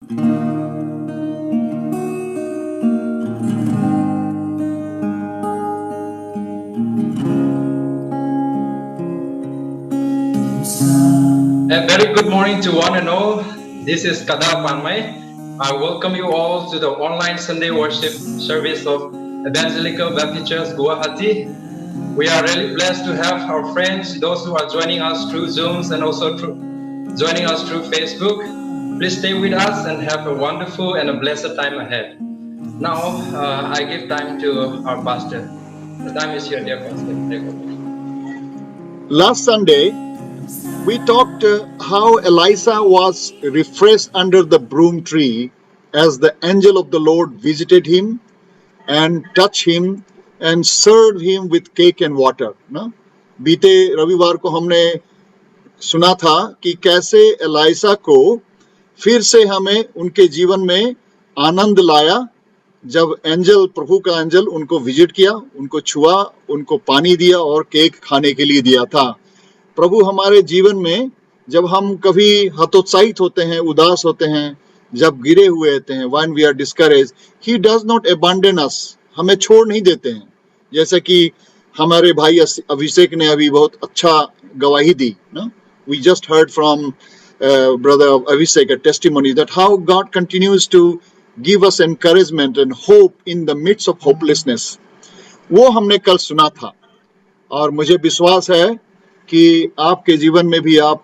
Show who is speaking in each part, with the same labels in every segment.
Speaker 1: A very good morning to one and all. This is Kada Panmay. I welcome you all to the online Sunday worship service of Evangelical Baptist Church Guwahati. We are really blessed to have our friends, those who are joining us through Zooms and also joining us through Facebook. Please stay with us and have a wonderful and a blessed time ahead. Now, I give time to our pastor. The time is here, dear pastor. Take over.
Speaker 2: Last Sunday, we talked how Elisha was refreshed under the broom tree as the angel of the Lord visited him and touched him and served him with cake and water. ना बीते रविवार को हमने सुना था कि कैसे ELISA को फिर से हमें उनके जीवन में आनंद लाया जब एंजल प्रभु का एंजल उनको विजिट किया, उनको छुआ, उनको पानी दिया और केक खाने के लिए दिया था। प्रभु हमारे जीवन में जब हम कभी हतोत्साहित होते हैं, उदास होते हैं, जब गिरे हुए होते हैं, when we are discouraged, he does not abandon us, हमें छोड़ नहीं देते हैं। जैसे कि हमारे भाई अभिषेक ने अभी बहुत अच्छा गवाही दी ना, we just heard from brother Abhishek a testimony that how God continues to give us encouragement and hope in the midst of hopelessness. वो हमने कल सुना था और मुझे विश्वास है कि आपके जीवन में भी आप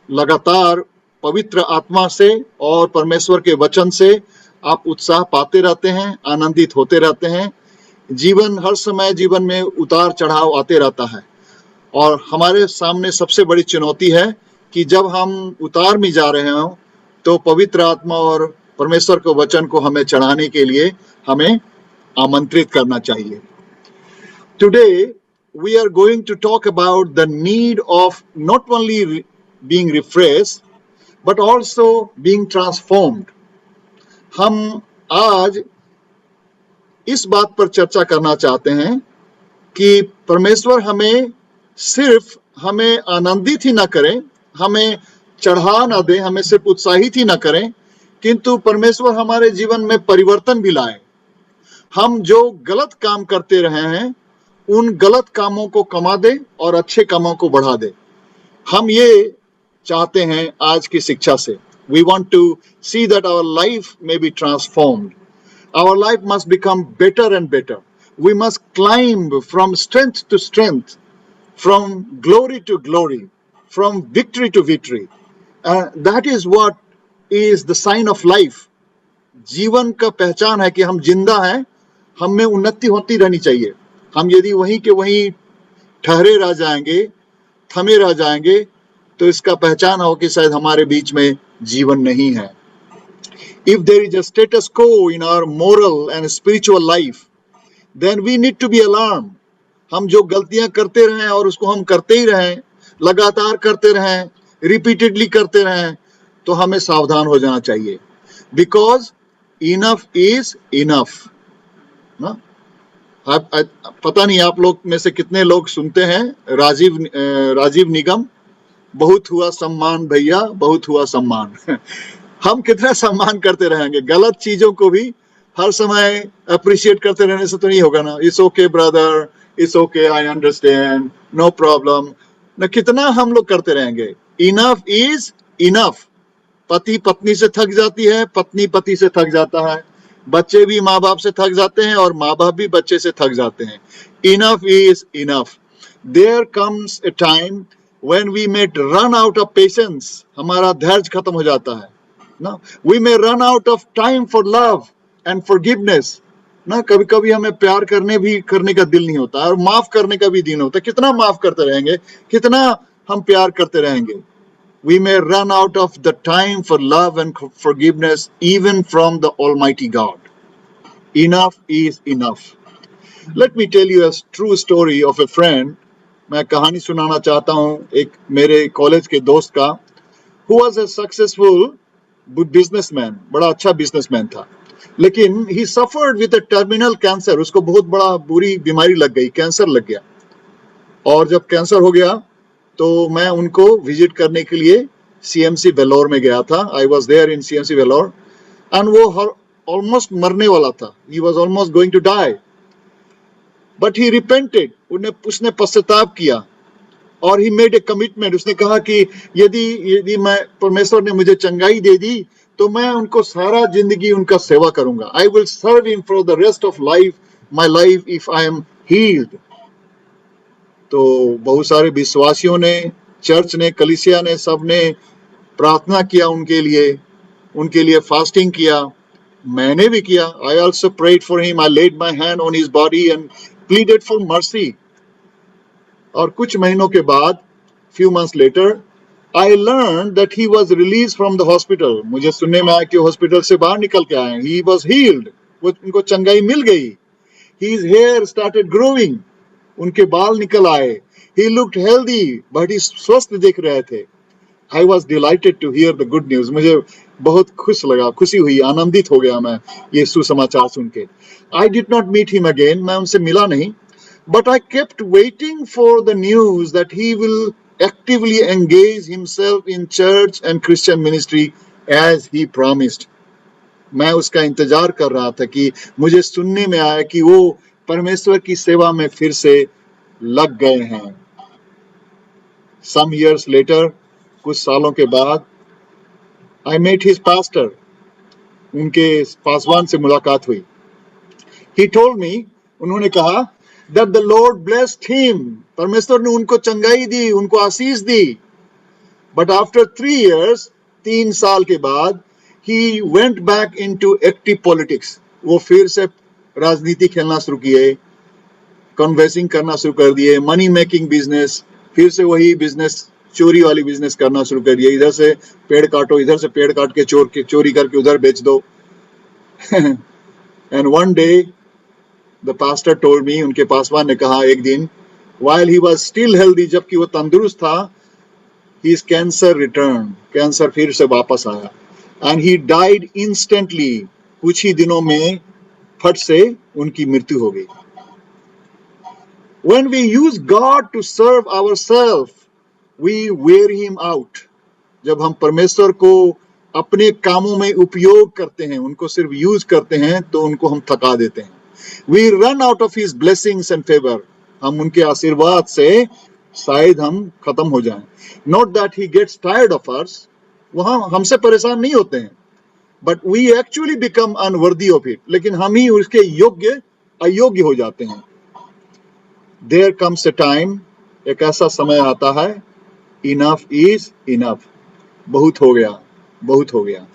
Speaker 2: लगातार पवित्र आत्मा से और परमेश्वर के वचन से आप उत्साह पाते रहते हैं, आनंदित होते रहते हैं। जीवन हर समय जीवन में उतार चढ़ाव आते रहता है और हमारे सामने सबसे बड़ी चुनौती है कि जब हम उतार में जा रहे हों तो पवित्र आत्मा और परमेश्वर के वचन को हमें चढ़ाने के लिए हमें आमंत्रित करना चाहिए। Today we are going to talk about the need of not only being refreshed but also being transformed. हम आज इस बात पर चर्चा करना चाहते हैं कि परमेश्वर हमें सिर्फ हमें आनंदित ही ना करें, हमें चढ़ा ना दे, हमें सिर्फ उत्साहित ही ना करें, किंतु परमेश्वर हमारे जीवन में परिवर्तन भी लाए। हम जो गलत काम करते रहे हैं उन गलत कामों को कमा दे और अच्छे कामों को बढ़ा दे। हम ये चाहते हैं आज की शिक्षा से। We want to see that our life may be transformed. Our life must become better and better. We must climb from strength to strength, from glory to glory, from victory to victory. That is what is the sign of life. जीवन का पहचान है कि हम जिंदा हैं, हम में उन्नति होती रहनी चाहिए। हम यदि वहीं के वहीं ठहरे रह जाएंगे, थमे रह जाएंगे, तो इसका पहचान हो कि शायद हमारे बीच में जीवन नहीं है। If there is a status quo in our moral and spiritual life, then we need to be alarmed. हम जो गलतियां करते रहें और उसको हम करते ही रहें, लगातार करते रहें, repeatedly करते रहें, तो हमें सावधान हो जाना चाहिए। Because enough is enough. ना? पता नहीं आप लोग में से कितने लोग सुनते हैं राजीव निगम, बहुत हुआ सम्मान भैया, बहुत हुआ सम्मान। हम कितना सम्मान करते रहेंगे? गलत चीजों को भी हर समय अप्रिशिएट करते रहने से तो नहीं होगा ना। It's okay brother, it's okay, I understand, no problem, ना कितना हम लोग करते रहेंगे। Enough is enough. पति पत्नी से थक जाती है, पत्नी पति से थक जाता है, बच्चे भी माँ बाप से थक जाते हैं और माँ बाप भी बच्चे से थक जाते हैं। Enough is enough. There comes a time when we may run out of patience, हमारा धैर्य खत्म हो जाता है ना। we may run out of time for love and forgiveness ना। कभी कभी हमें प्यार करने का दिल नहीं होता और माफ करने का भी दिन होता है। कितना माफ करते रहेंगे, कितना हम प्यार करते रहेंगे। we may run out of the time for love and forgiveness even from the Almighty God. Enough is enough. Let me tell you a true story of a friend. मैं कहानी सुनाना चाहता हूँ एक मेरे कॉलेज के दोस्त का, who was a successful businessman, बड़ा अच्छा बिजनेसमैन था, लेकिन he suffered with a terminal cancer. उसको बहुत बड़ा बुरी बीमारी लग गई, कैंसर लग गया। और जब कैंसर हो गया तो मैं उनको विजिट करने के लिए CMC वेलोर में गया था। I was there in CMC Vellore and वो ऑलमोस्ट मरने वाला था, he was almost going to die, but he repented, उसने पश्चाताप किया और ही मेड ए कमिटमेंट। उसने कहा कि यदि मैं, परमेश्वर ने मुझे चंगाई दे दी तो मैं उनको सारा जिंदगी उनका सेवा करूंगा। I will serve him for the rest of life, my life, if I am healed. तो बहुत सारे विश्वासियों ने, चर्च ने, कलीसिया ने, सब ने प्रार्थना किया उनके लिए फास्टिंग किया, मैंने भी किया। I also prayed for him, I laid my hand on his body and pleaded for mercy. और कुछ महीनों के बाद, few months later, I learned that he was released from the hospital. मुझे सुनने में आया कि हॉस्पिटल से बाहर निकल के आए। He was healed. उनको चंगाई मिल गई। His hair started growing. उनके बाल निकल आए। He looked healthy, but he स्वस्थ दिख रहे थे। I was delighted to hear the good news. मुझे बहुत खुशी हुई, आनंदित हो गया मैं ये सुसमाचार सुन के। I did not meet him again. मैं उनसे मिला नहीं। But I kept waiting for the news that he will actively engage himself in church and Christian ministry as he promised. मैं उसका इंतजार कर रहा था कि मुझे सुनने में आया कि वो परमेश्वर की सेवा में फिर से लग गए हैं। Some years later, कुछ सालों के बाद, I met his pastor. उनके पासवान से मुलाकात हुई। He told me, उन्होंने कहा, that the Lord blessed him. परमेश्वर ने उनको चंगाई दी, उनको आशीष दी। But after 3 years, 3 साल के बाद, he went back into active politics. वो फिर से राजनीति खेलना शुरू किए, कन्वेंसिंग करना शुरू कर दिए, मनी मेकिंग बिजनेस, फिर से वही बिजनेस, चोरी वाली बिजनेस करना शुरू कर दिए। इधर से पेड़ काटो, इधर से पेड़ काट के चोरी करके उधर बेच दो। And one day, the pastor told me, उनके पासवान ने कहा एक दिन, while he was still healthy, जबकि वो तंदुरुस्त था, his cancer returned. कैंसर फिर से वापस आया, and he died instantly. कुछ ही दिनों में फट से उनकी मृत्यु हो गई। When we use God to serve ourselves, we wear him out. जब हम परमेश्वर को अपने कामों में उपयोग करते हैं, उनको सिर्फ यूज करते हैं, तो उनको हम थका देते हैं। We run out of his blessings and favor. हम उनके आशीर्वाद से शायद हम खत्म हो जाएं। Not that he gets tired of us. वहाँ हमसे परेशान नहीं होते हैं। But we actually become unworthy of it. लेकिन हम ही उसके अयोग्य हो जाते हैं। There comes a time, एक ऐसा समय आता है, enough is enough. बहुत हो गया, बहुत हो गया।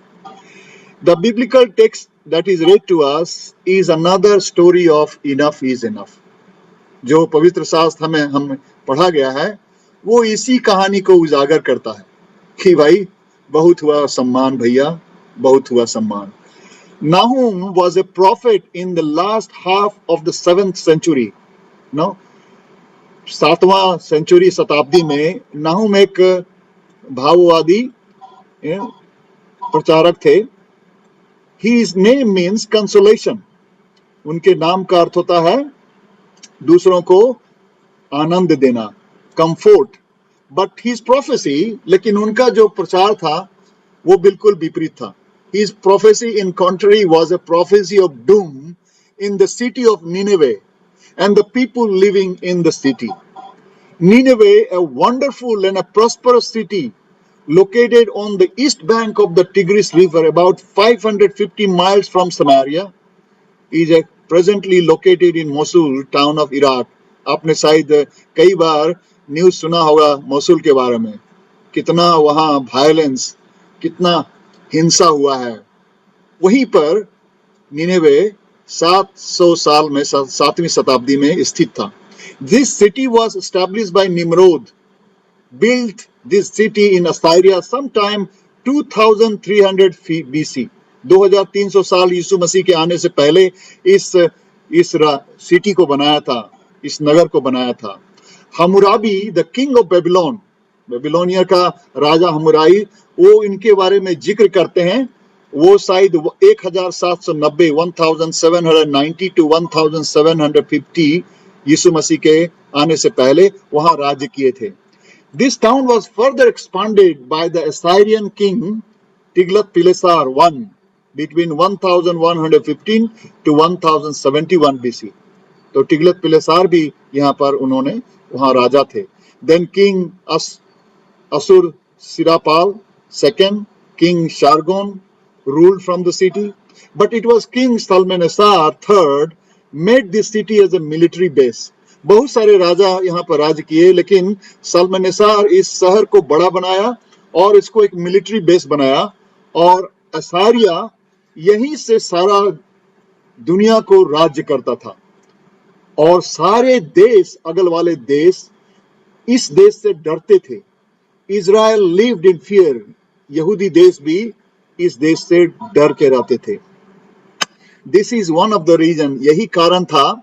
Speaker 2: The biblical text that is read to us is another story of enough is enough. जो पवित्र शास्त्र हमें पढ़ा गया है, वो इसी कहानी को उजागर करता है कि भाई बहुत हुआ सम्मान भैया, बहुत हुआ सम्मान। Nahum was a prophet in the last half of the 7th century. No, 7वां सेंचुरी शताब्दी में नाहुम एक भाववादी प्रचारक थे। His name means consolation. उनके नाम का अर्थ होता है दूसरों को आनंद देना, comfort. But his prophecy, लेकिन उनका जो प्रचार था वो बिल्कुल विपरीत था। His prophecy, in contrary, was a prophecy of doom in the city of Nineveh and the people living in the city. Nineveh, a wonderful and a prosperous city located on the east bank of the Tigris River, about 550 miles from Samaria, is presently located in Mosul, town of Iraq. आपने शायद कई बार news सुना होगा Mosul के बारे में, कितना वहाँ वायलेंस, कितना हिंसा हुआ है। वहीं पर निनेवे 700 साल में 7वीं शताब्दी में स्थित था। This city was established by Nimrod, built this city in Assyria sometime 2300 BC. 2300 साल यीशु मसीह के आने से पहले इस सिटी को बनाया था, इस नगर को बनाया था। Hammurabi, the king of Babylon, Babylonia का राजा हमुराई, वो इनके बारे में जिक्र करते हैं। वो शायद 1790 1790 to 1750 यीशु मसीह के आने से पहले वहां राज्य किए थे। This town was further expanded by the Assyrian king Tiglath-Pileser I. between 1115 to 1071 BC. तो टिगलत पिलेसार भी यहाँ पर उन्होंने वहाँ राजा थे. Then King Asur Sirapal II, King Shargon ruled from the city, but it was King Salmaneser III made this city as a military base. बहुत सारे राजा यहाँ पर राज किए, लेकिन सल्मनेसार इस शहर को बड़ा बनाया और इसको एक मिलिट्री बेस बनाया, और असारिया यहीं से सारा दुनिया को राज्य करता था, और सारे देश, अगल वाले देश इस देश से डरते थे. Israel lived in fear. यहूदी देश भी इस देश से डर के रहते थे. This is one of the reason. यही कारण था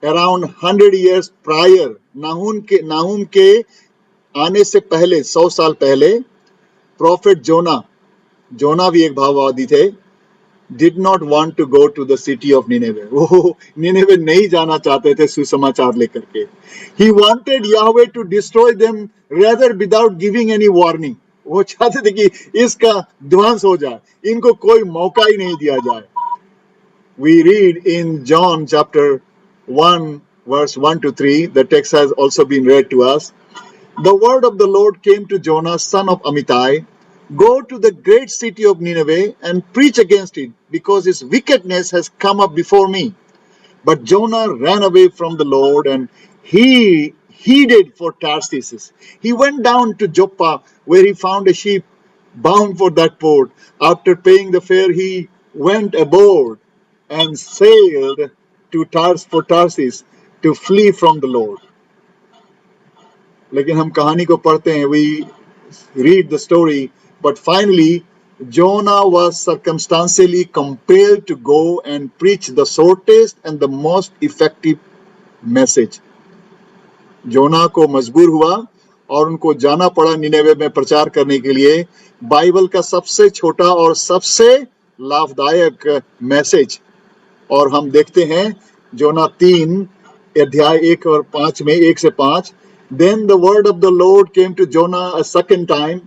Speaker 2: अराउंड 100 years प्रायर, नाहूम के आने से पहले, 100 साल पहले, प्रॉफिट जोना भी एक भाववादी थे, did not want to go to the city of Nineveh. वो निनेवे नहीं जाना चाहते थे सुसमाचार लेकर के. He wanted Yahweh to destroy them rather without giving any warning. वो चाहते थे कि इसका ध्वंस हो जाए, इनको कोई मौका ही नहीं दिया जाए. We read in John chapter 1 verse 1 to 3, the text has also been read to us. The word of the Lord came to Jonah, son of Amittai. Go to the great city of Nineveh and preach against it, because its wickedness has come up before me. But Jonah ran away from the Lord and he headed for Tarsus. He went down to Joppa, where he found a ship bound for that port. After paying the fare, he went aboard and sailed to Tarsus to flee from the Lord. लेकिन हम कहानी को पढ़ते हैं, we read the story, but finally Jonah was circumstantially compelled to go and preach the shortest and the most effective message. जोना को मजबूर हुआ और उनको जाना पड़ा निनेवे में प्रचार करने के लिए बाइबल का सबसे छोटा और सबसे लाभदायक मैसेज. और हम देखते हैं जोना 3 अध्याय 1 और 5 में, 1 से 5. Then the word of the Lord came to Jonah a second time.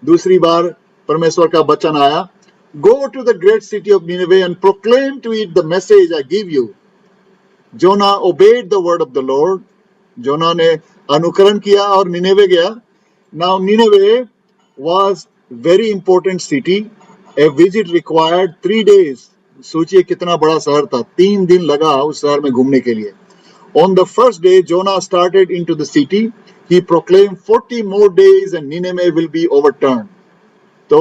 Speaker 2: दूसरी बार परमेश्वर का वचन आया. Go to the great city of Nineveh and proclaim to it the message I give you. Jonah obeyed the word of the Lord. जोना ने अनुकरण किया और निनेवे गया. Now Nineveh was very important city. A visit required 3 days. सोचिए कितना बड़ा शहर था. 3 दिन लगा उस शहर में घूमने के लिए. On the first day, Jonah started into the city. He proclaimed 40 more days and Nineveh will be overturned. So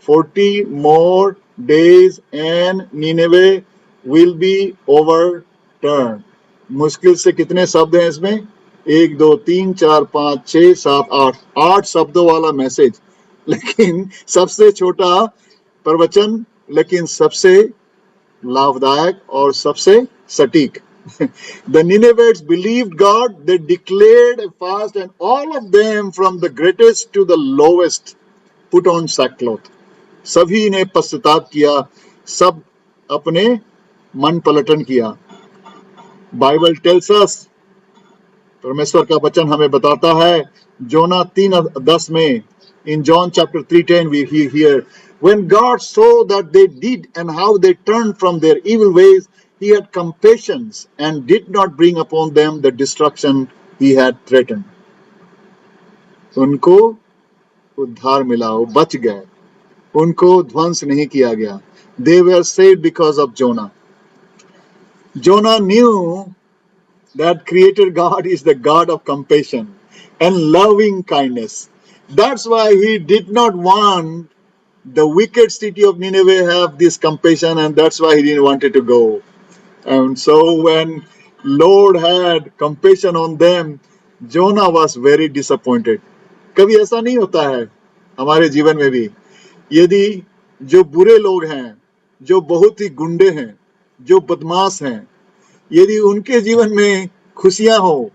Speaker 2: 40 more days and Nineveh will be overturned. मुश्किल से कितने शब्द हैं इसमें? 1 2 3 4 5 6 7 8 शब्दों वाला मैसेज, लेकिन सबसे छोटा प्रवचन, लेकिन सबसे लाभदायक और सबसे सटीक. The Ninevites believed God. They declared a fast, and all of them, from the greatest to the lowest, put on sackcloth. सभी ने पश्चाताप किया, सब अपने मन पलटन किया. बाइबल टेल्स अस, परमेश्वर का वचन हमें बताता है, जोना 3:10 में, in John chapter 3:10 we hear, when God saw that they did and how they turned from their evil ways, he had compassion and did not bring upon them the destruction he had threatened. उनको उद्धार मिला, वो बच गए, उनको ध्वंस नहीं किया गया. They were saved because of Jonah. Jonah knew that Creator God is the God of compassion and loving kindness. That's why he did not want the wicked city of Nineveh have this compassion, and that's why he didn't want it to go. And so when Lord had compassion on them, Jonah was very disappointed. कभी ऐसा नहीं होता है हमारे जीवन में भी? यदि जो बुरे लोग हैं, जो बहुत ही गुंडे हैं, जो बदमाश हैं, यदि उनके जीवन में खुशियां हो,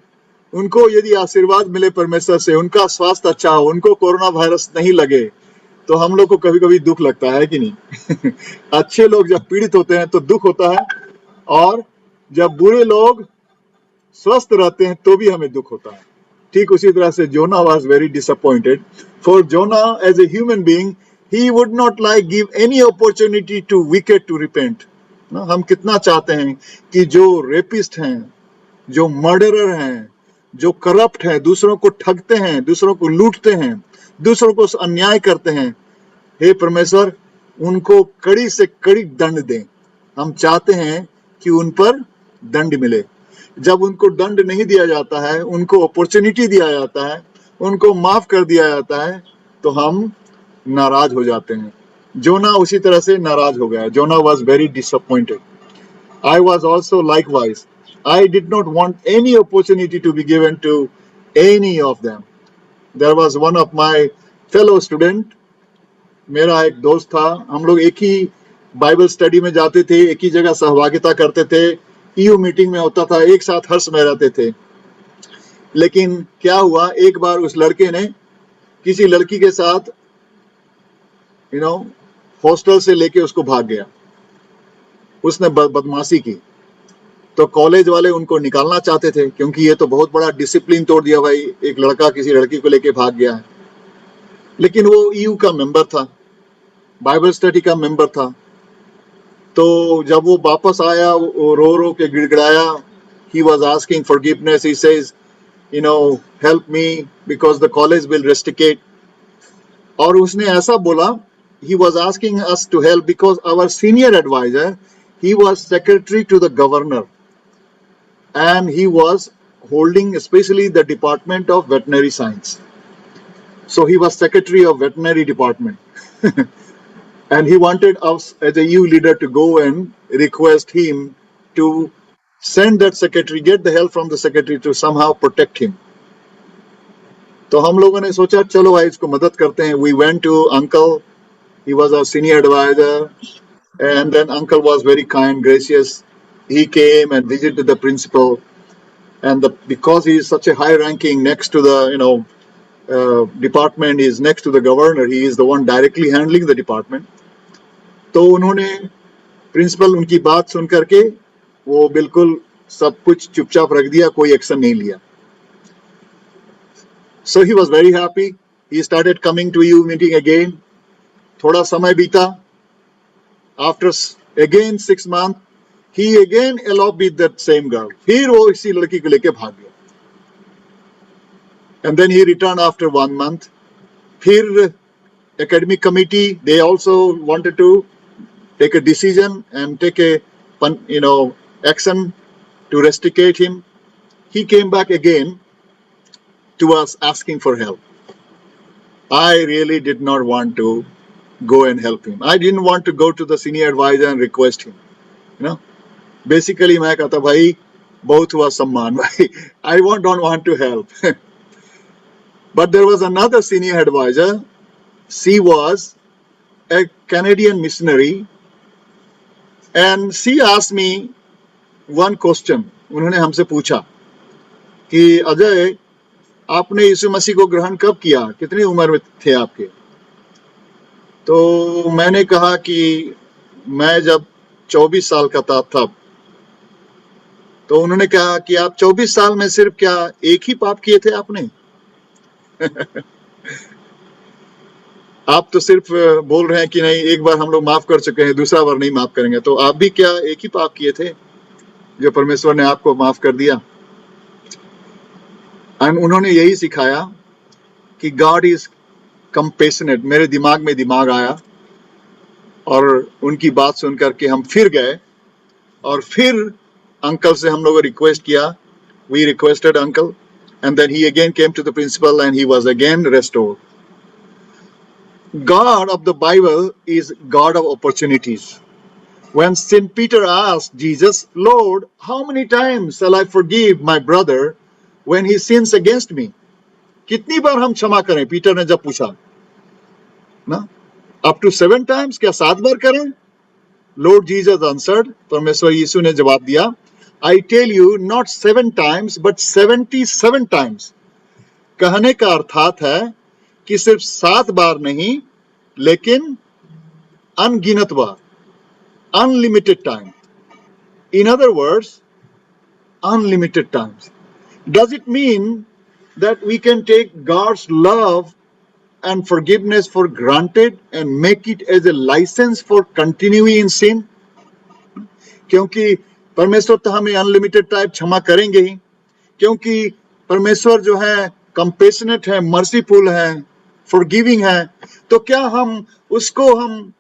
Speaker 2: उनको यदि आशीर्वाद मिले परमेश्वर से, उनका स्वास्थ्य अच्छा हो, उनको कोरोना वायरस नहीं लगे, तो हम लोग को कभी कभी दुख लगता है कि नहीं? अच्छे लोग जब पीड़ित होते हैं तो दुख होता है, और जब बुरे लोग स्वस्थ रहते हैं तो भी हमें दुख होता है. ठीक उसी तरह से Jonah was very disappointed. For Jonah as a human being, he would not like give any opportunity to wicked to repent. ना हम कितना चाहते हैं कि जो रेपिस्ट हैं, जो मर्डरर हैं, जो करप्ट हैं, दूसरों को ठगते हैं, दूसरों को लूटते हैं, दूसरों को अन्याय करते हैं, हे परमेश्वर उनको कड़ी से कड़ी दंड दें। हम चाहते हैं कि उन पर दंड मिले। जब उनको दंड नहीं दिया जाता है, उनको अपॉर्चुनिटी दिया जाता है, उनको माफ कर दिया जाता है, तो हम नाराज हो जाते हैं। जोना उसी तरह से नाराज हो गया। जोना was very disappointed. I was also likewise. I did not want any opportunity to be given to any of them. There was one of my fellow student, मेरा एक दोस्त था, हम लोग एक ही बाइबल स्टडी में जाते थे, एक ही जगह सहभागिता करते थे, ईयू मीटिंग में होता था, एक साथ हर्ष में रहते थे। लेकिन क्या हुआ, एक बार उस लड़के ने किसी लड़की के साथ हॉस्टल से लेके उसको भाग गया, उसने बदमाशी की। तो कॉलेज वाले उनको निकालना चाहते थे, क्योंकि ये तो बहुत बड़ा डिसिप्लिन तोड़ दिया भाई, एक लड़का किसी लड़की को लेके भाग गया है। लेकिन वो ईयू का मेंबर था, बाइबल स्टडी का मेंबर था। तो जब वो वापस आया, वो रो रो के गिड़गिड़ाया। He was asking forgiveness. He says help me because the college will rusticate. और उसने ऐसा बोला, he was asking us to help because our senior advisor, he was secretary to the governor and he was holding especially the department of veterinary science. So he was secretary of veterinary department and he wanted us as a EU leader to go and request him to send that secretary, get the help from the secretary to somehow protect him. तो हम लोगों ने सोचा चलो भाई इसको मदद करते हैं. We went to uncle. He was our senior advisor, and then uncle was very kind, gracious. He came and visited the principal, and because he is such a high ranking next to the department, he is next to the governor. He is the one directly handling the department. तो उन्होंने principal उनकी बात सुन करके वो बिल्कुल सब कुछ चुपचाप रख दिया, कोई एक्शन नहीं लिया. So he was very happy. He started coming to EU meeting again. थोड़ा समय बीता. After again 6 months, he again eloped with that same girl. फिर वो इसी लड़की को लेके भाग गया. And then he returned after 1 month. फिर academic committee, they also wanted to take a decision and take a action to rusticate him. He came back again to us asking for help. I really did not want to go and help him. I didn't want to go to the senior advisor and request him. Basically, मैं कहता भाई बहुत हुआ सम्मान भाई. I don't want to help. But there was another senior advisor. She was a Canadian missionary, and she asked me one question. उन्होंने हमसे पूछा कि अजय आपने यीशु मसीह को ग्रहण कब किया, कितनी उम्र में थे आपके? तो मैंने कहा कि मैं जब 24 साल का था तब. तो उन्होंने कहा कि आप 24 साल में सिर्फ क्या एक ही पाप किए थे आपने? आप तो सिर्फ बोल रहे हैं कि नहीं एक बार हम लोग माफ कर चुके हैं, दूसरा बार नहीं माफ करेंगे. तो आप भी क्या एक ही पाप किए थे जो परमेश्वर ने आपको माफ कर दिया? उन्होंने यही सिखाया कि गॉड इज कंपेशनेट. मेरे दिमाग आया और उनकी बात सुन करके हम फिर गए और फिर अंकल से हम लोगों रिक्वेस्ट किया. We requested uncle and then he again came to the principal and he was again restored. God of the Bible is God of opportunities. When St. Peter asked Jesus, Lord, how many times shall I forgive my brother when he sins against me? कितनी बार हम क्षमा करें? Peter ने जब पूछा ना, up to 7 times, क्या 7 बार करें? Lord Jesus answered, परमेश्वर यीशु ने जवाब दिया, I tell you not 7 times but 77 times. कहने का अर्थात है कि सिर्फ 7 बार नहीं लेकिन अनगिनत बार, unlimited time. In other words, unlimited times. Does it mean that we can take God's love and forgiveness for granted and make it as a license for continuing in sin? क्योंकि परमेश्वर तो हमें अनलिमिटेड टाइप क्षमा करेंगे ही, क्योंकि परमेश्वर जो है कंपेशनेट है, मर्सीफुल है, फॉरगिविंग है, तो क्या हम उसको हम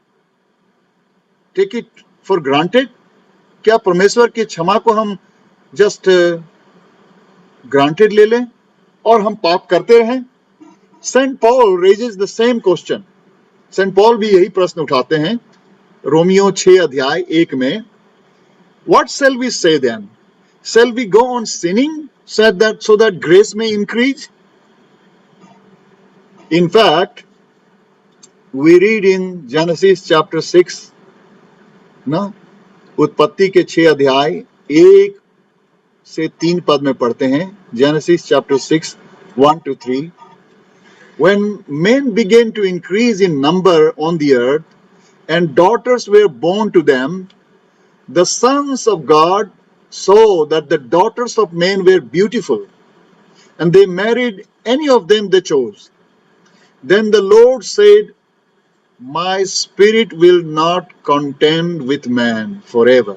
Speaker 2: टेक इट फॉर ग्रांटेड? क्या परमेश्वर की क्षमा को हम जस्ट ग्रांटेड ले लें और हम पाप करते रहें? Saint Paul raises the same question. Saint Paul भी यही प्रश्न उठाते हैं रोमियो 6:1 में. What shall we say then? Shall we go on sinning so that grace may increase? In fact, we read in Genesis chapter 6, ना उत्पत्ति के 6:1 से 3 पद में पढ़ते हैं. Genesis chapter 6, 1-3. When men began to increase in number on the earth, and daughters were born to them, the sons of God saw that the daughters of men were beautiful, and they married any of them they chose. Then the Lord said, My spirit will not contend with man forever,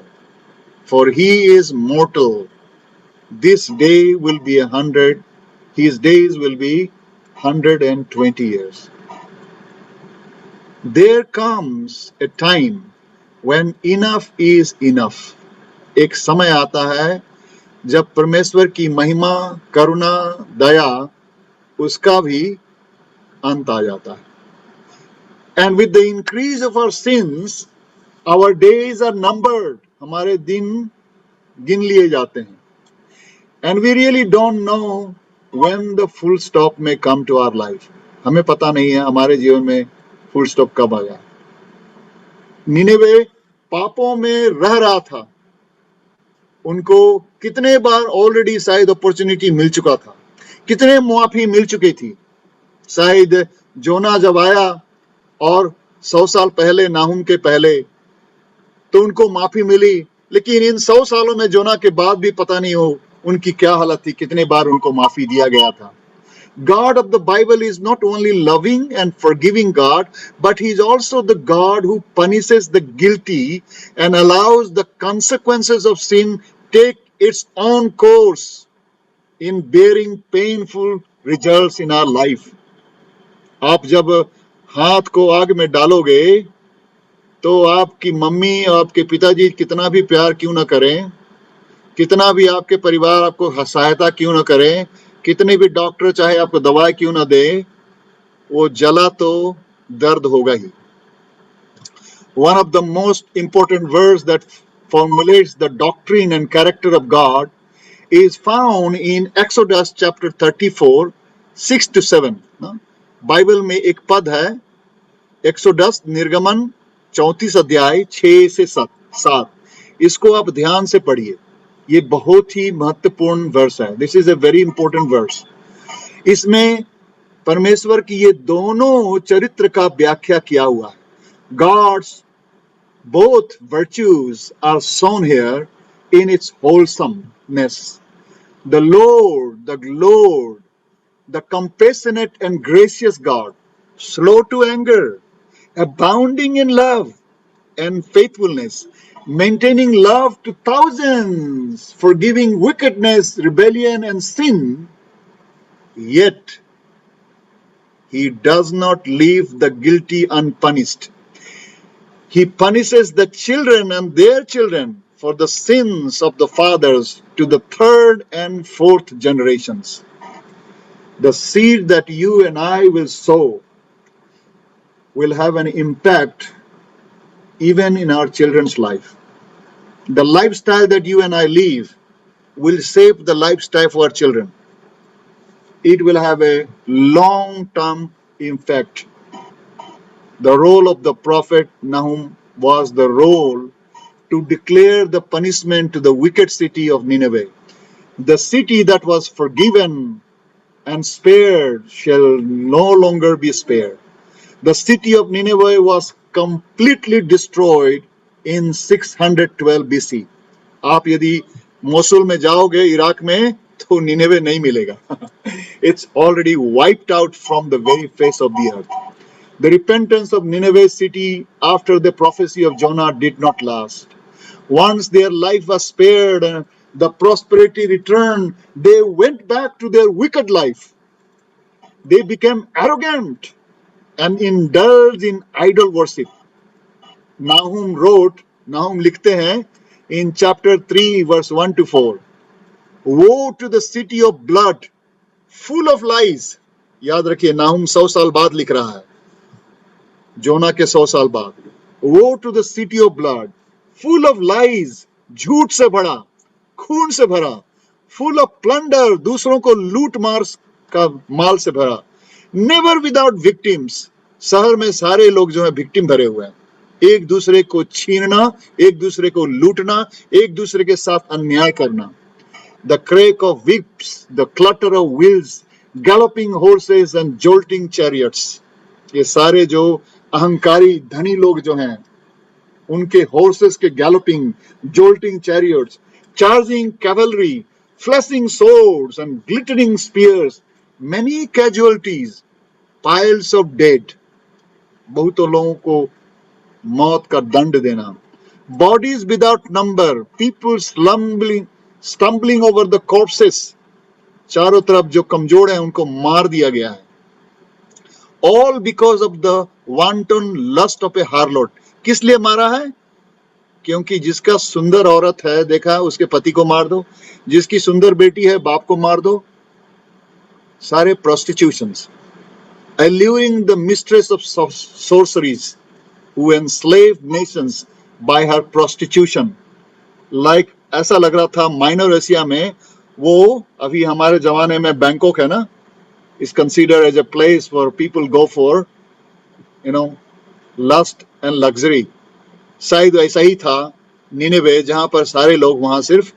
Speaker 2: for he is mortal. This day will be 100, his days will be 120 years. There comes a time when enough is enough. एक समय आता है जब परमेश्वर की महिमा, करुणा, दया, उसका भी अंत आ जाता है. And with the increase of our sins, our days are numbered. हमारे दिन गिन लिए जाते हैं. And we really don't know when the full stop may come to our life. हमें पता नहीं है हमारे जीवन में फुल स्टॉप कब आएगा. निनेवे पापों में रह रहा था. उनको कितने बार ऑलरेडी शायद अपॉर्चुनिटी मिल चुका था, कितने मुआफी मिल चुकी थी. शायद जोना जब आया और 100 साल पहले, नाहुम के पहले, तो उनको माफी मिली, लेकिन इन 100 सालों में जोना के बाद भी पता नहीं हो उनकी क्या हालत थी, कितने बार उनको माफी दिया गया था. God of the Bible is not only loving and forgiving God, but he is also the God who punishes the guilty and allows the consequences of sin take its own course in bearing painful results in our life. आप जब हाथ को आग में डालोगे तो आपकी mummy और आपके पिताजी कितना भी प्यार क्यों ना करें, कितना भी आपके परिवार आपको सहायता क्यों ना करें, कितने भी डॉक्टर चाहे आपको दवाई क्यों ना दे, वो जला तो दर्द होगा ही. One of the most important verse that formulates the doctrine and character of God is found in Exodus chapter 34, 6-7. Bible में एक पद है, एक्सोडस निर्गमन 34 अध्याय 6 से 7. इसको आप ध्यान से पढ़िए. ये बहुत ही महत्वपूर्ण वर्स है. This is a very important verse. इसमें परमेश्वर की ये दोनों चरित्र का व्याख्या किया हुआ है. God's both virtues are shown here in its wholesomeness. The Lord, the compassionate and gracious God, slow to anger, abounding in love and faithfulness, maintaining love to thousands, forgiving wickedness, rebellion, and sin, yet he does not leave the guilty unpunished. He punishes the children and their children for the sins of the fathers to the 3rd and 4th generations. The seed that you and I will sow will have an impact even in our children's life. The lifestyle that you and I live will shape the lifestyle for our children. It will have a long-term impact. The role of the prophet Nahum was the role to declare the punishment to the wicked city of Nineveh. The city that was forgiven and spared shall no longer be spared. The city of Nineveh was completely destroyed in 612 BC. आप यदि Mosul में जाओगे Iraq में तो निनेवे नहीं मिलेगा. It's already wiped out from the very face of the earth. The repentance of Nineveh city after the prophecy of Jonah did not last. Once their life was spared and the prosperity returned, they went back to their wicked life. They became arrogant and indulged in idol worship. Nahum लिखते हैं in chapter 3 verse 1 to 4. Woe to the city of blood, full of lies. याद रखिए नाहुम 100 साल बाद लिख रहा है, जोना के 100 साल बाद. Woe to the city of blood, full of lies, झूठ से भरा, खून से भरा, full of plunder, दूसरों को लूट मार का माल से भरा, never without victims. शहर में सारे लोग जो है विक्टिम भरे हुए हैं, एक दूसरे को छीनना, एक दूसरे को लूटना, एक दूसरे के साथ अन्याय करना. The crack of whips, the clutter of wheels, galloping horses and jolting chariots. ये सारे जो अहंकारी धनी लोग जो हैं, उनके horses के galloping, jolting chariots, charging cavalry, flashing swords and glittering spears, many casualties, piles of dead. बहुतों लोगों को मौत का दंड देना. Bodies without number, people stumbling over the corpses. चारों तरफ जो कमजोर हैं उनको मार दिया गया है. All because of the wanton lust of a harlot. किस लिए मारा है? क्योंकि जिसका सुंदर औरत है, देखा उसके पति को मार दो, जिसकी सुंदर बेटी है बाप को मार दो. सारे prostitutions. Alluring the mistress of sorceries who enslaved nations by her prostitution. Like ऐसा लग रहा था माइनर एशिया में, वो अभी हमारे जमाने में बैंकॉक है ना, is considered as a place where people go for, lust and luxury. शायद ऐसा ही था निनेवे, जहां पर सारे लोग वहां सिर्फ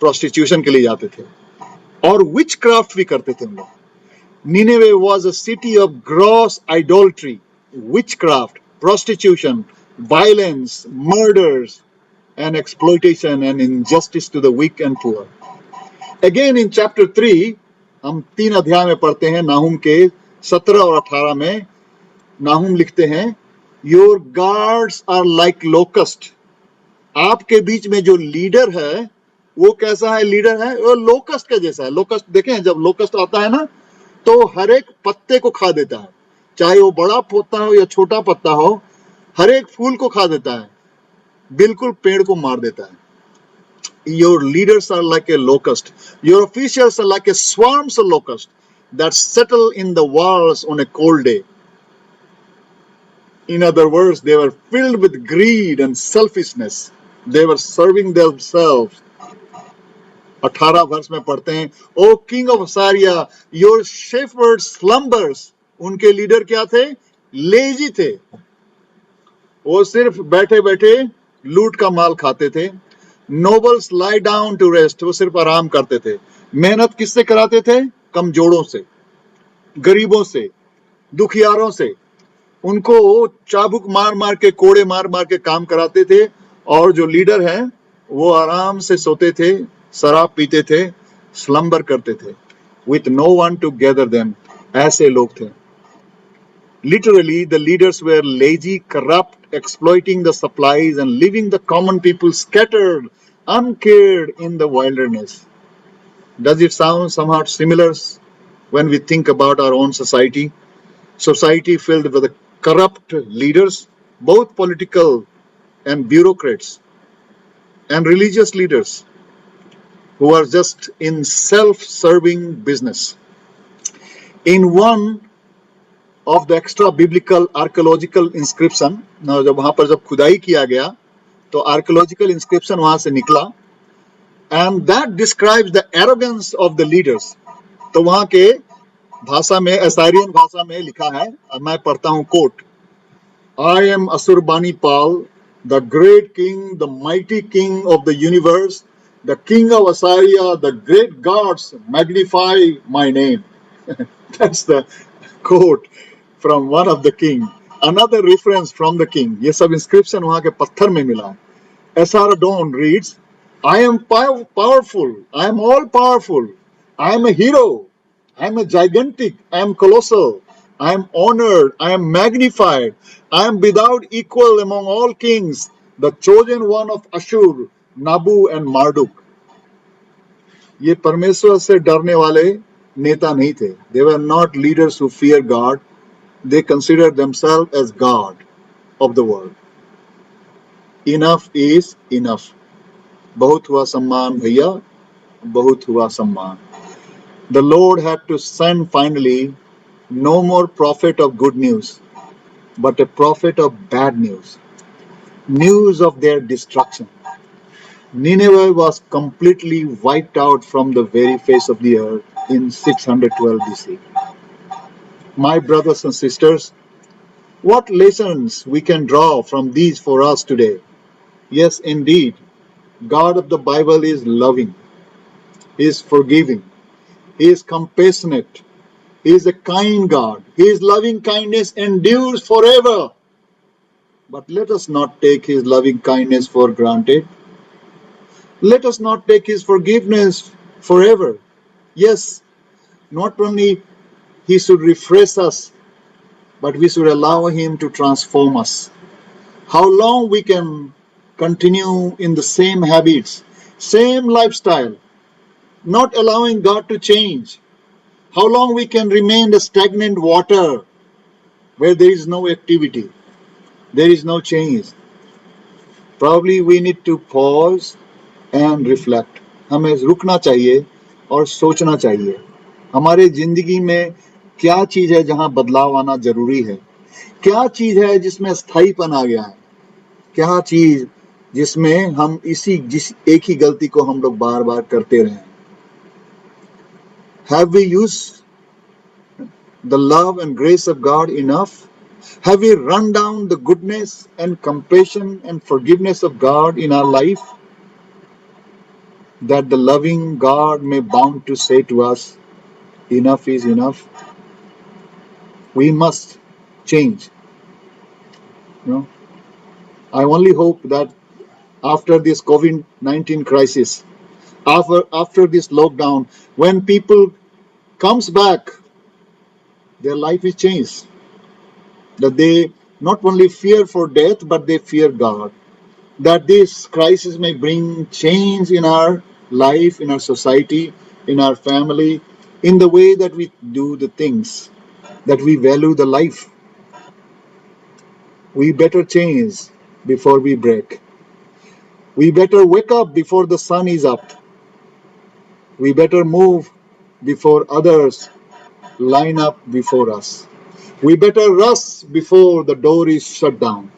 Speaker 2: prostitution के लिए जाते थे और witchcraft भी करते थे लोग. Nineveh was a city of gross idolatry, witchcraft, prostitution, violence, murders, and exploitation and injustice to the weak and poor. Again in chapter 3, हम 3 अध्याय में पढ़ते हैं, नाहुम के 17 और 18 में नाहुम लिखते हैं, Your guards are like locust. आपके बीच में जो लीडर है वो कैसा है? लीडर है वो लोकस्ट के जैसा है. लोकस्ट देखें, जब लोकस्ट आता है ना तो हर एक पत्ते को खा देता है, चाहे वो बड़ा पत्ता हो या छोटा पत्ता हो, हर एक फूल को खा देता है, बिल्कुल पेड़ को मार देता है. Your leaders are like a locust. Your officials are like a swarms of locusts that settle in the walls on a cold day. In other words, they were filled with greed and selfishness. They were serving themselves. 18 वर्ष में पढ़ते हैं, O king of Assyria, your shepherd slumbers. उनके leader क्या थे? Lazy थे. वो सिर्फ बैठे बैठे लूट का माल खाते थे. Nobles lie down to rest. वो सिर्फ आराम करते थे. मेहनत किससे कराते थे? कमजोरों से, गरीबों से, दुखियारों से. उनको चाबुक मार मार के, कोड़े मार मार के काम कराते थे, और जो लीडर हैं वो आराम से सोते थे, शराब पीते थे, स्लम्बर करते थे. With no one to gather them. ऐसे लोग थे. Literally, the leaders were lazy, corrupt, exploiting the supplies and leaving the common people scattered, uncared in the wilderness. Does it sound somehow similar when we think about our own society? Society filled with corrupt leaders, both political and bureaucrats, and religious leaders who are just in self-serving business. In one of the extra biblical archaeological inscription, now जब वहां पर जब खुदाई किया गया तो archaeological inscription वहां से निकला, and that describes the arrogance of the leaders. तो वहां के भाषा में, असारियन भाषा में लिखा है, मैं पढ़ता हूं coat, I am Asurbanipal, the great king, the mighty king of the universe, the king of Assyria, the great gods magnify my name. That's the quote from one of the king. Another reference from the king. ये सब inscription वहां के पत्थर में मिला. Esarhaddon reads, I am powerful, I am all powerful, I am a hero. I am a gigantic. I am colossal. I am honored. I am magnified. I am without equal among all kings, the chosen one of Ashur, Nabu and Marduk. ये परमेश्वर से डरने वाले नेता नहीं थे. They were not leaders who fear God. They considered themselves as God of the world. Enough is enough. बहुत हुआ सम्मान भैया, बहुत हुआ सम्मान. The Lord had to send finally no more prophet of good news, but a prophet of bad news, news of their destruction. Nineveh was completely wiped out from the very face of the earth in 612 BC. My brothers and sisters, what lessons we can draw from these for us today? Yes, indeed, God of the Bible is loving, He is forgiving, He is compassionate, He is a kind God, His loving kindness endures forever. But let us not take His loving kindness for granted. Let us not take His forgiveness forever. Yes, not only He should refresh us, but we should allow Him to transform us. How long we can continue in the same habits, same lifestyle, not allowing God to change? How long we can remain the stagnant water where there is no activity, there is no change? Probably we need to pause and reflect. हमें रुकना चाहिए और सोचना चाहिए. हमारे जिंदगी में क्या चीज है जहां बदलाव आना जरूरी है? क्या चीज है जिसमें स्थायीपन आ गया है? क्या चीज जिसमें हम जिस एक ही गलती को हम लोग बार बार करते रहे? Have we used the love and grace of God enough? Have we run down the goodness and compassion and forgiveness of God in our life, that the loving God may bound to say to us, enough is enough? We must change. You know, I only hope that after this COVID-19 crisis, after this lockdown, when people comes back, their life is changed. That they not only fear for death, but they fear God. That this crisis may bring change in our life, in our society, in our family, in the way that we do the things, that we value the life. We better change before we break. We better wake up before the sun is up. We better move before others line up before us. We better rush before the door is shut down.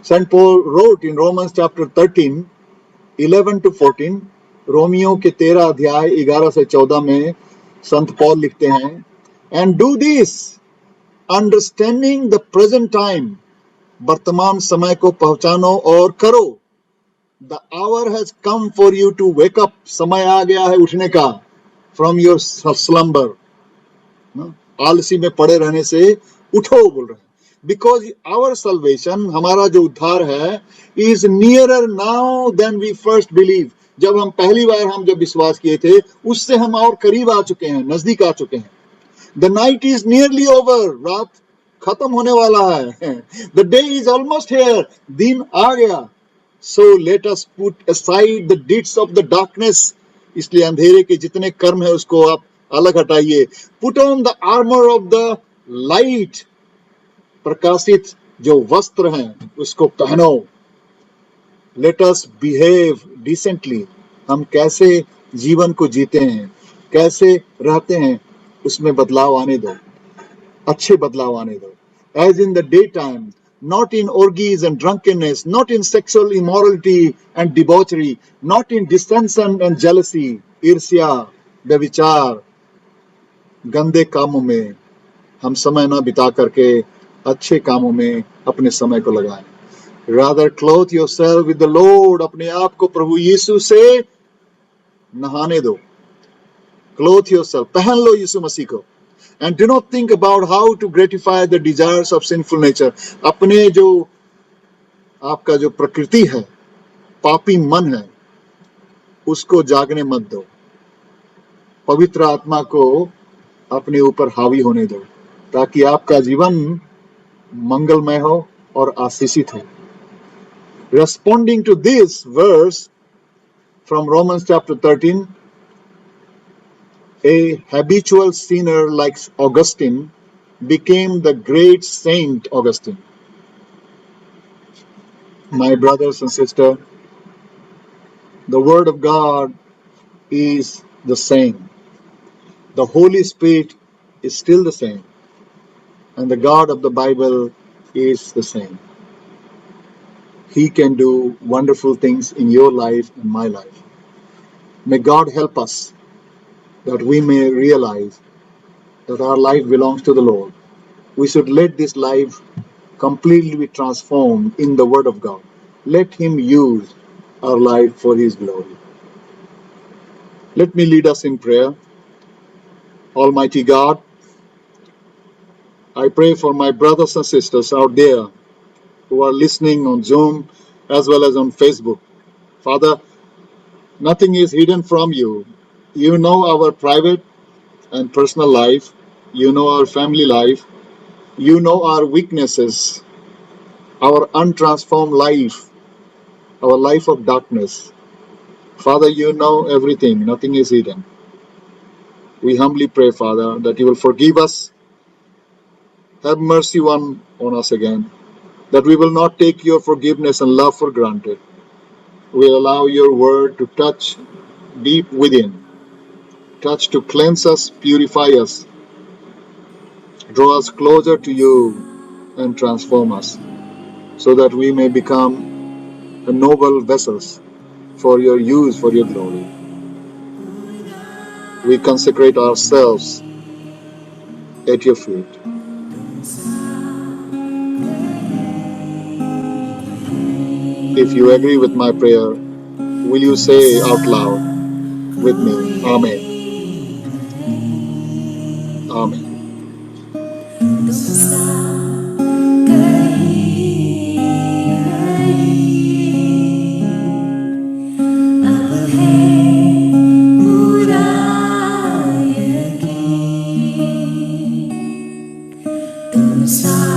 Speaker 2: St. Paul wrote in Romans chapter 13, 11 to 14, Romeo के 13 अध्याय 11 से 14 में संत पौल लिखते हैं, and do this, understanding the present time, वर्तमान समय को पहचानो और करो. The hour has come for you to wake up. समय आ गया है उठने का. From your slumber. आलसी में पड़े रहने से उठो बोल रहे हैं. Because our salvation, हमारा जो उद्धार है, is nearer now than we first believed. जब हम पहली बार जब विश्वास किए थे, उससे हम और करीब आ चुके हैं, नजदीक आ चुके हैं. The night is nearly over. रात खत्म होने वाला है. The day is almost here. दिन आ गया. So let us put aside the deeds of the darkness. इसलिए अंधेरे के जितने कर्म है उसको आप अलग हटाइए. Put on the armor of the light. प्रकाशित जो वस्त्र हैं उसको पहनो. Let us behave decently. हम कैसे जीवन को जीते हैं, कैसे रहते हैं, उसमें बदलाव आने दो, अच्छे बदलाव आने दो. As in the daytime, not in orgies and drunkenness, not in sexual immorality and debauchery, not in dissension and jealousy, ईर्ष्या, व्यभिचार, गंदे कामों में हम समय ना बिता करके अच्छे कामों में अपने समय को लगाएं. Rather clothe yourself with the Lord. अपने आप को प्रभु यीशु से नहाने दो. Clothe yourself. पहन लो यीशु मसीह को. And do not think about how to gratify the desires of sinful nature. अपने जो आपका जो प्रकृति है, पापी मन है, उसको जागने मत दो. पवित्र आत्मा को अपने ऊपर हावी होने दो, ताकि आपका जीवन मंगलमय हो और आशीषित हो। Responding to this verse from Romans chapter 13, a habitual sinner like Augustine became the great Saint Augustine. My brothers and sisters, the Word of God is the same. The Holy Spirit is still the same. And the God of the Bible is the same. He can do wonderful things in your life and my life. May God help us that we may realize that our life belongs to the Lord. We should let this life completely be transformed in the Word of God. Let Him use our life for His glory. Let me lead us in prayer. Almighty God, I pray for my brothers and sisters out there who are listening on Zoom as well as on Facebook. Father, nothing is hidden from you. You know our private and personal life. You know our family life. You know our weaknesses, our untransformed life, our life of darkness. Father, you know everything. Nothing is hidden. We humbly pray, Father, that you will forgive us, have mercy on us again, that we will not take your forgiveness and love for granted. We'll allow your word to touch deep within, touch to cleanse us, purify us, draw us closer to you, and transform us, so that we may become a noble vessels for your use, for your glory. We consecrate ourselves at your feet. If you agree with my prayer, will you say out loud with me, Amen. Amen.
Speaker 3: Sa